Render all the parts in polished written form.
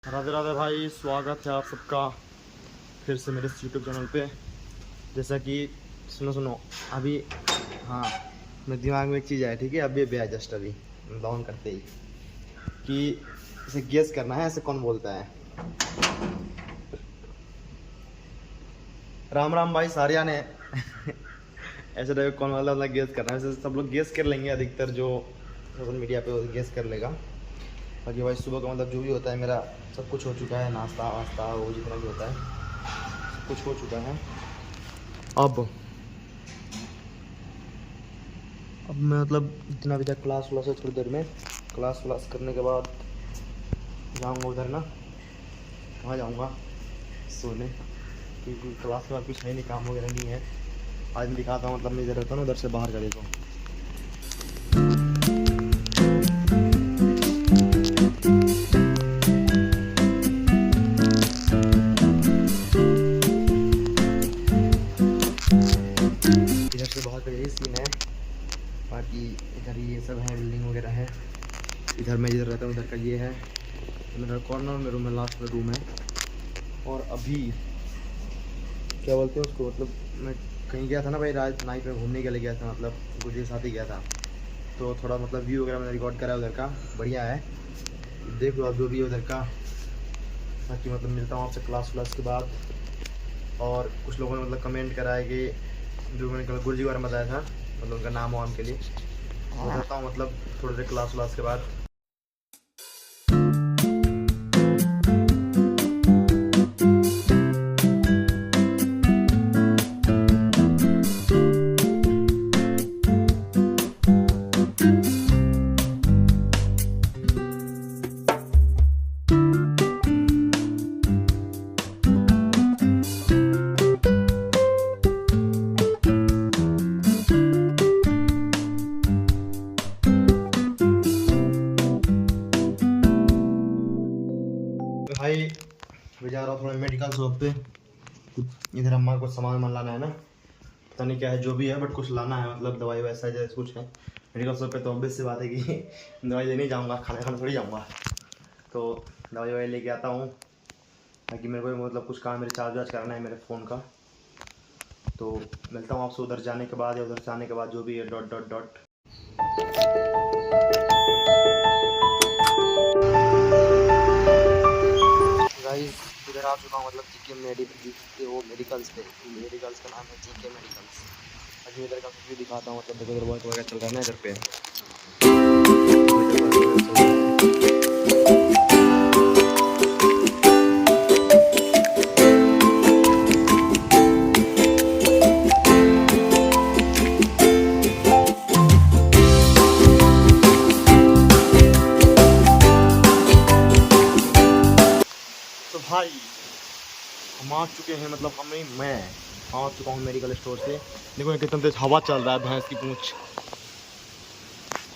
राधे राधे भाई, स्वागत है आप सबका फिर से मेरे यूट्यूब चैनल पे। जैसा कि सुनो सुनो अभी, हाँ, मेरे दिमाग में एक चीज़ है, ठीक है। अभी अभी जस्ट अभी डाउन करते ही कि इसे गेस करना है, ऐसे कौन बोलता है। राम राम भाई सारिया ने ऐसे टाइप कौन वाला गेस करना है। वैसे सब लोग गेस कर लेंगे, अधिकतर जो सोशल मीडिया पे वो गेस कर लेगा। बाकी भाई सुबह का मतलब जो भी होता है, मेरा सब कुछ हो चुका है, नाश्ता वास्ता वो जितना भी होता है सब कुछ हो चुका है। अब मैं मतलब जितना भी था क्लास व्लास है, थोड़ी देर में क्लास व्लास करने के बाद जाऊंगा उधर ना, कहाँ जाऊंगा, सोने, क्योंकि क्लास के बाद कुछ है नहीं, काम वगैरह नहीं है। आज मैं दिखाता हूँ, मतलब मैं इधर रहता हूँ, उधर से बाहर चले जाऊँ। इधर से बाहर का यही सीन है। बाकी इधर ये सब है, बिल्डिंग वगैरह है। इधर मैं जिधर रहता हूँ उधर का ये है, मेरा कॉर्नर में रूम है, लास्ट में रूम है। और अभी क्या बोलते हैं उसको, मतलब मैं कहीं गया था ना भाई, रात नाइट में घूमने के लिए गया था, मतलब कुछ के साथ ही गया था। तो थोड़ा मतलब व्यू वगैरह मैंने रिकॉर्ड करा है उधर का, बढ़िया है, देख लो आप जो भी है उधर का। बाकी मतलब मिलता हूँ आपसे क्लास व्लास के बाद। और कुछ लोगों ने मतलब कमेंट करा है कि जो मैंने कल गुरु जी के बारे में बताया था, मतलब उनका नाम वाम के लिए बताता हूँ, मतलब थोड़ी देर क्लास व्लास के बाद। भाई मैं जा रहा हूँ थोड़ा मेडिकल शॉप पे, इधर अम्मा को सामान वामान लाना है ना, पता नहीं क्या है जो भी है, बट कुछ लाना है, मतलब दवाई वैसा जैसे कुछ है। मेडिकल शॉप पे तो ऑब्वियस सी बात है कि दवाई लेने जाऊँगा, खाना खाने थोड़ी जाऊँगा। तो दवाई ववाई लेके आता हूँ। बाकी मेरे को मतलब कुछ काम, मेरे चार्ज वार्ज कराना है मेरे फ़ोन का। तो मिलता हूँ आपसे उधर जाने के बाद, या उधर से आने के बाद, जो भी है डॉट डॉट डॉट। गाइस इधर आ चुका हूँ, मतलब जीके वो मेडिकल्स पे, मेडिकल्स का नाम है जीके मेडिकल्स। अभी इधर का कुछ भी दिखाता हूँ, मतलब देखो इधर वर्क वगैरह चल रहा है ना इधर पे। तो भाई हम आ चुके हैं, मतलब मैं आ चुका हूँ मेडिकल स्टोर से। देखो कितना तेज हवा चल रहा है, भैंस की पूंछ।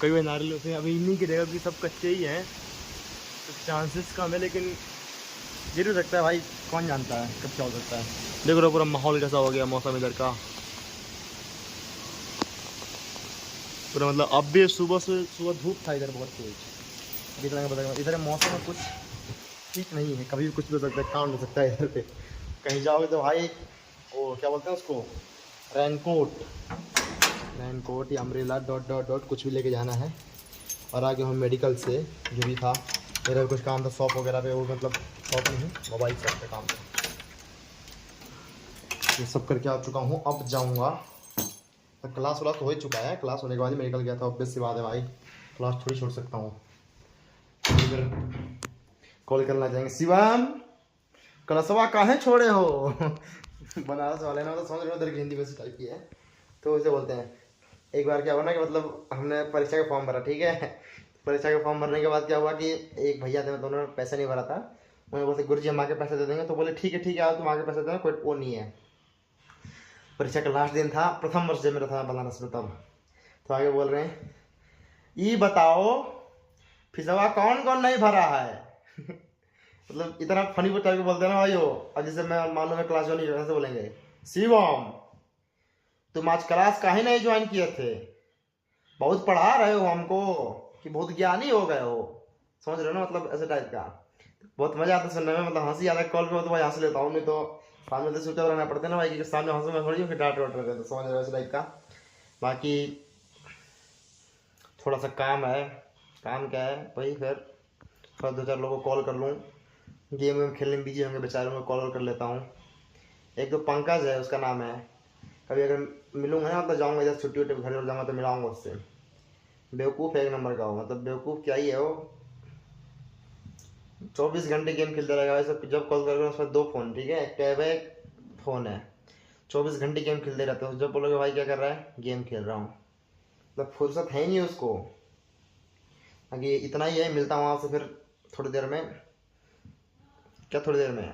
कई बार नारियल से अभी इन्हीं की जगह भी सब कच्चे ही हैं, तो चांसेस कम है, लेकिन ये भी हो सकता है भाई, कौन जानता है कब क्या हो सकता है। देखो रहा पूरा माहौल कैसा हो गया, मौसम इधर का पूरा, मतलब अब भी सुबह धूप था इधर बहुत तेज। इतना पता, इधर मौसम में कुछ ठीक नहीं है, कभी भी कुछ भी हो सकता है, कांड हो सकता है इधर पे। कहीं जाओगे तो भाई वो क्या बोलते हैं उसको, रेनकोट या अम्ब्रेला डॉट डॉट डॉट कुछ भी लेके जाना है। और आगे हम मेडिकल से जो भी था, मेरा भी कुछ काम था शॉप वगैरह पे, वो मतलब शॉप नहीं, मोबाइल शॉप पे काम था, ये सब करके आ चुका हूँ। अब जाऊँगा तो क्लास व्लास हो ही चुका है, क्लास होने के बाद ही मेडिकल गया था, ऑब्वियस सी बात है भाई, क्लास थोड़ी छोड़ सकता हूँ। फिर कॉल करना चाहेंगे, शिवम क्लासवा काहे छोड़े हो बनारस वाले ना, तो समझ रहे हो, उधर की हिंदी वैसी टाइप की है, तो उसे बोलते हैं। एक बार क्या हुआ ना कि मतलब हमने परीक्षा का फॉर्म भरा, ठीक है। परीक्षा का फॉर्म भरने के बाद क्या हुआ कि एक भैया थे, मतलब उन्होंने पैसा नहीं भरा था, उन्हें बोलते गुरु जी हम आके पैसे दे देंगे, तो बोले ठीक है आओ तुम आके पैसे देना, कोई वो नहीं है। परीक्षा का लास्ट दिन था, प्रथम वर्ष जब मेरा था बनारस में तब। तो आगे बोल रहे हैं, ये बताओ फिसवा कौन कौन नहीं भरा है मतलब इतना फनी टाइप के बोलते हैं ना भाई वो। अब जैसे मैं मालूम है क्लास ज्वाइन ऐसे बोलेंगे, शिवम तुम आज क्लास काहे नहीं ज्वाइन किए थे, बहुत पढ़ा रहे हो हमको कि बहुत ज्ञानी हो गए हो, समझ रहे हो ना, मतलब ऐसे टाइप का। बहुत मजा आता है सुनने में, मतलब हंसी आता है। कॉल पे हो तो भाई हंस लेता हूँ, नहीं तो सामने तो स्विच ऑफ रहना पड़ता है ना भाई, क्योंकि सामने हंसूंगा थोड़ी हूँ, फिर डांट वाट रहे तो समझ रहे हो इस टाइप का। बाकी थोड़ा सा काम है। काम क्या है भाई, फिर थोड़ा 2-4 लोगों को कॉल कर लूँ, गेम वेम खेलने में बिजी होंगे बेचारों को कॉल कर लेता हूँ। एक तो पंकज है उसका नाम है, कभी अगर मिलूंगा ना तो जाऊँगा इधर छुट्टी वुट्टी घर जाऊँगा तो मिलाऊंगा उससे। बेवकूफ़ एक नंबर का हो, मतलब बेवकूफ़ क्या ही है वो, 24 घंटे गेम खेलता रहेगा वैसे। जब कॉल कर रहे हो उसमें 2 फ़ोन, ठीक है, एक टैब है एक फ़ोन है, 24 घंटे गेम खेलते रहते हो। जब बोलोगे भाई क्या कर रहा है, गेम खेल रहा हूँ, मतलब फुर्सत है ही नहीं उसको। बाकी इतना ही है, मिलता हूँ आपसे फिर थोड़ी देर में। क्या थोड़ी देर में,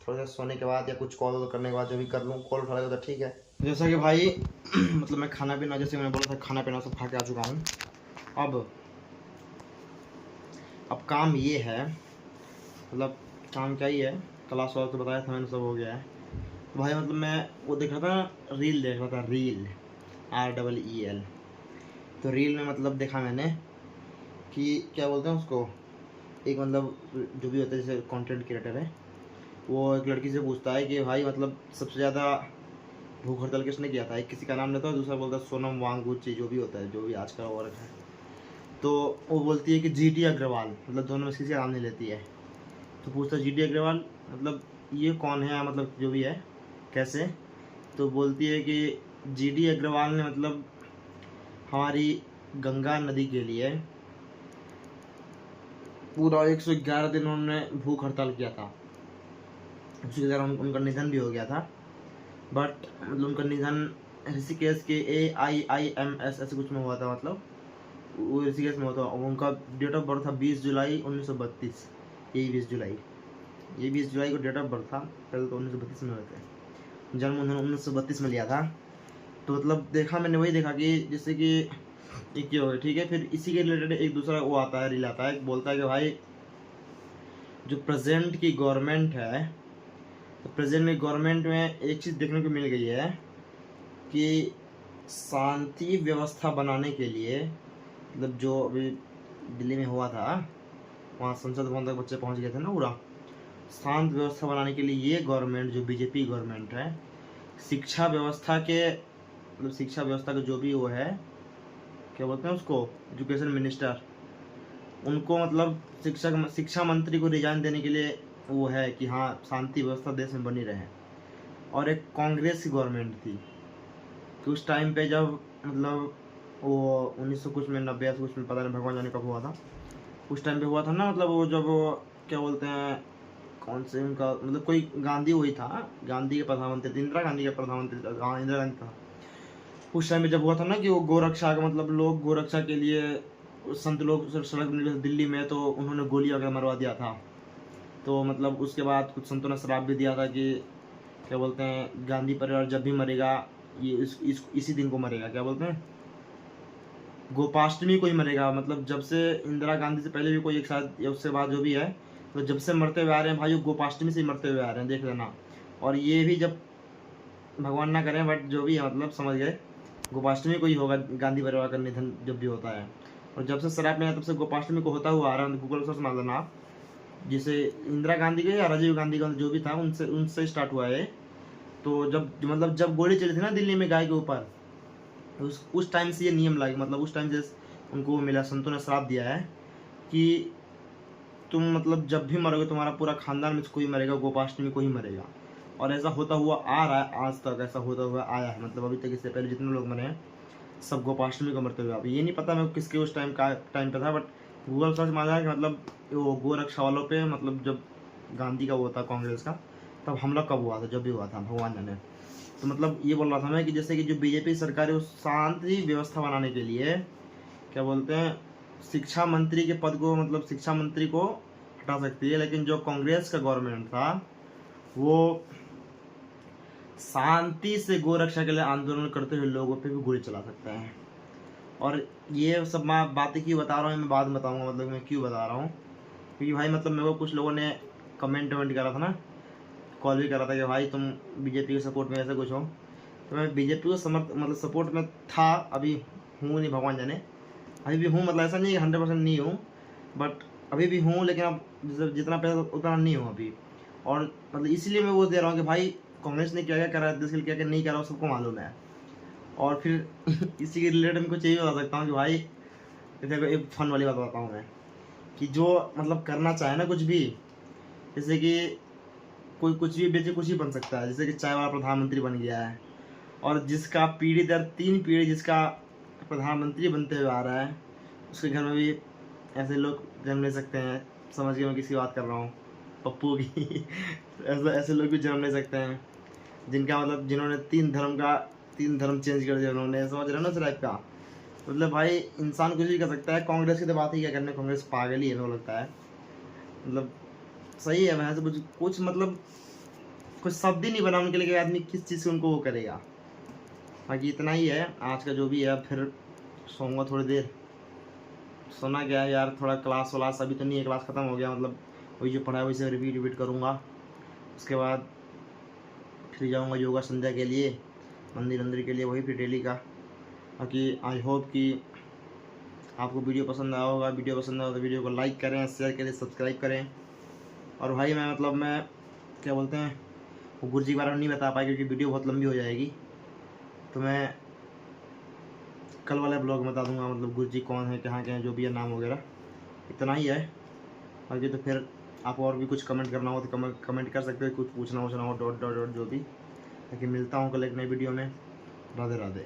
थोड़ी देर सोने के बाद या कुछ कॉल करने के बाद जो भी कर लूँ, कॉल उठा तो ठीक है। जैसा कि भाई मतलब मैं खाना पीना, जैसे मैंने बोला था खाना पीना सब खा के आ चुका हूँ। अब काम ये है, मतलब काम क्या ही है, क्लास वाला तो बताया था मैंने, सब हो गया है। तो भाई मतलब मैं वो देख रहा था, रील देख रहा था, रील REEL। तो रील में मतलब देखा मैंने कि क्या बोलते हैं उसको, एक मतलब जो भी होता है जैसे कंटेंट क्रिएटर है, वो एक लड़की से पूछता है कि भाई मतलब सबसे ज़्यादा भूख हड़ताल किसने किया था। एक किसी का नाम लेता है, दूसरा बोलता है सोनम वांगचुक, जो भी होता है, जो भी आज का वर्क है। तो वो बोलती है कि GT अग्रवाल, मतलब दोनों में से किसी का नाम नहीं लेती है। तो पूछता है GT अग्रवाल मतलब ये कौन है, मतलब जो भी है कैसे। तो बोलती है कि GT अग्रवाल ने मतलब हमारी गंगा नदी के लिए पूरा 111 दिन उन्होंने भूख हड़ताल किया था। उसी तरह उनका निधन भी हो गया था, बट मतलब उनका निधन ऋषिकेश के AIIMS ऐसे कुछ में हुआ था, मतलब वो ऋषिकेश में हुआ था। उनका डेट ऑफ बर्थ था 20 जुलाई 1932। यही 20 जुलाई, ये 20 जुलाई को डेट ऑफ बर्थ था। पहले तो 1932 में हुए थे, जन्म उन्होंने 1932 में लिया था। तो मतलब देखा मैंने, वही देखा कि जैसे कि एक ये हो गया, ठीक है। फिर इसी के रिलेटेड एक दूसरा वो आता है, रील आता है, बोलता है कि भाई जो प्रेजेंट की गवर्नमेंट है, तो प्रेजेंट की गवर्नमेंट में एक चीज़ देखने को मिल गई है कि शांति व्यवस्था बनाने के लिए, मतलब जो अभी दिल्ली में हुआ था, वहाँ संसद भवन तक बच्चे पहुँच गए थे ना, पूरा शांत व्यवस्था बनाने के लिए ये गवर्नमेंट जो बीजेपी गवर्नमेंट है, शिक्षा व्यवस्था के, मतलब शिक्षा व्यवस्था का जो भी वो है, क्या बोलते हैं उसको, एजुकेशन मिनिस्टर, उनको मतलब शिक्षा मंत्री को रिजाइन देने के लिए वो है कि हाँ शांति व्यवस्था देश में बनी रहे। और एक कांग्रेस की गवर्नमेंट थी कि उस टाइम पे जब मतलब वो 1900 कुछ में, 90 कुछ में, पता नहीं भगवान जाने कब हुआ था, उस टाइम पे हुआ था ना, मतलब वो जब वो क्या बोलते हैं, कौन से उनका मतलब कोई गांधी वही था, गांधी के प्रधानमंत्री थे, इंदिरा गांधी के प्रधानमंत्री, हाँ इंदिरा गांधी था। उस टाइम में जब हुआ था ना कि वो गोरक्षा का, मतलब लोग गोरक्षा के लिए संत लोग सड़क निकले दिल्ली में, तो उन्होंने गोली वगैरह मरवा दिया था। तो मतलब उसके बाद कुछ संतों ने श्राप भी दिया था कि क्या बोलते हैं, गांधी परिवार जब भी मरेगा ये इसी दिन को मरेगा, क्या बोलते हैं, गोपाष्टमी को ही मरेगा। मतलब जब से इंदिरा गांधी से पहले भी कोई एक साथ या उससे बाद जो भी है, तो जब से मरते हुए आ रहे हैं भाई, वो गोपाष्टमी से ही मरते हुए आ रहे हैं, देख लेना। और ये भी जब भगवान ना करें, बट जो भी है मतलब समझ गए, गोपाष्टमी को ही होगा गांधी परिवार का निधन जब भी होता है। और जब से शराब में तब से गोपाष्टमी को होता हुआ आ रहा है, गूगल सर्च मार लेना आप, जिसे इंदिरा गांधी के या राजीव गांधी का जो भी था, उनसे स्टार्ट हुआ है। तो जब मतलब जब गोली चली थी ना दिल्ली में गाय के ऊपर, उस टाइम से ये नियम लगे, मतलब उस टाइम से उनको मिला, संतों ने श्राप दिया है कि तुम मतलब जब भी मरोगे तुम्हारा पूरा खानदान में से कोई मरेगा, गोपाष्टमी को ही मरेगा। और ऐसा होता हुआ आ रहा है, आज तक ऐसा होता हुआ आया है, मतलब अभी तक इससे पहले जितने लोग मरे हैं सब गोपाष्टमी को मरते हुए। अब ये नहीं पता मैं किसके उस टाइम पे था, बट गूगल सर्च मारा कि मतलब वो गोरक्षा वालों पे, मतलब जब गांधी का वो था कांग्रेस का, तब हमला कब हुआ था, जब भी हुआ था भगवान जाने। तो मतलब ये बोल रहा था मैं कि जैसे कि जो बीजेपी सरकार है, उस शांति व्यवस्था बनाने के लिए क्या बोलते हैं, शिक्षा मंत्री के पद को, मतलब शिक्षा मंत्री को हटा सकती है, लेकिन जो कांग्रेस का गवर्नमेंट था वो शांति से गोरक्षा के लिए आंदोलन करते हुए लोगों पे भी गोली चला सकता है। और ये सब मैं बातें क्यों बता रहा हूँ, मैं बाद में बताऊँगा, मतलब मैं क्यों बता रहा हूँ, क्योंकि भाई मतलब मेरे को कुछ लोगों ने कमेंट करा था ना, कॉल भी करा था कि भाई तुम बीजेपी के सपोर्ट में ऐसा कुछ हो। तो मैं बीजेपी को मतलब सपोर्ट में था, अभी हूँ नहीं भगवान जाने, अभी भी हूँ, मतलब ऐसा नहीं है 100% नहीं हूँ, बट अभी भी हूँ। लेकिन अब जितना पैसा उतना नहीं हो अभी। और मतलब इसीलिए मैं वो दे रहा हूँ कि भाई कांग्रेस ने क्या क्या करा है देश के लिए, क्या क्या नहीं करा, सबको मालूम है। और फिर इसी के रिलेटेड मैं कुछ यही बता सकता हूँ कि भाई देखो एक फन वाली बात बताता हूँ मैं, कि जो मतलब करना चाहे ना कुछ भी, जैसे कि कोई कुछ भी बेचे कुछ ही बन सकता है। जैसे कि चाय वाला प्रधानमंत्री बन गया है, और जिसका पीढ़ी दर 3 पीढ़ी जिसका प्रधानमंत्री बनते हुए आ रहा है, उसके घर में भी ऐसे लोग जन्म ले सकते हैं। समझ गए मैं किसकी बात कर रहा हूँ? पप्पू की। ऐसे ऐसे लोग भी जन्म ले सकते हैं जिनका मतलब जिन्होंने 3 धर्म चेंज कर दिया उन्होंने, समझ रहे हो ना इस टाइप का। मतलब भाई इंसान कुछ भी कर सकता है। कांग्रेस की तो बात ही क्या करने, कांग्रेस पागल ही है मेरे को लगता है। मतलब सही है, वैसे कुछ कुछ मतलब कुछ शब्द ही नहीं बना उनके लिए कि आदमी किस चीज़ से उनको वो करेगा। बाकी इतना ही है आज का जो भी है। फिर सोऊंगा थोड़ी देर। सोना क्या है यार, थोड़ा क्लास वलास अभी तो नहीं है, क्लास ख़त्म हो गया। मतलब वही जो पढ़ा है वही से रिपीट करूँगा। उसके बाद फिर जाऊँगा योगा संध्या के लिए, मंदिर के लिए, वही फिर डेली का। बाकी आई होप कि आपको वीडियो पसंद आया होगा। वीडियो पसंद आया तो वीडियो को लाइक करें, शेयर करें, सब्सक्राइब करें। और भाई मैं क्या बोलते हैं, वो गुरु जी के बारे में नहीं बता पाया क्योंकि वीडियो बहुत लंबी हो जाएगी। तो मैं कल वाले ब्लॉग में बता दूंगा, मतलब गुरु जी कौन है, कहाँ के हैं, जो भी है नाम वगैरह। इतना ही है। बाकी तो फिर आप और भी कुछ कमेंट करना हो तो कमेंट कर सकते हो, कुछ पूछना वूछना हो, डॉट डॉट डॉट जो भी। ताकि मिलता हूँ कल एक नई वीडियो में। राधे राधे।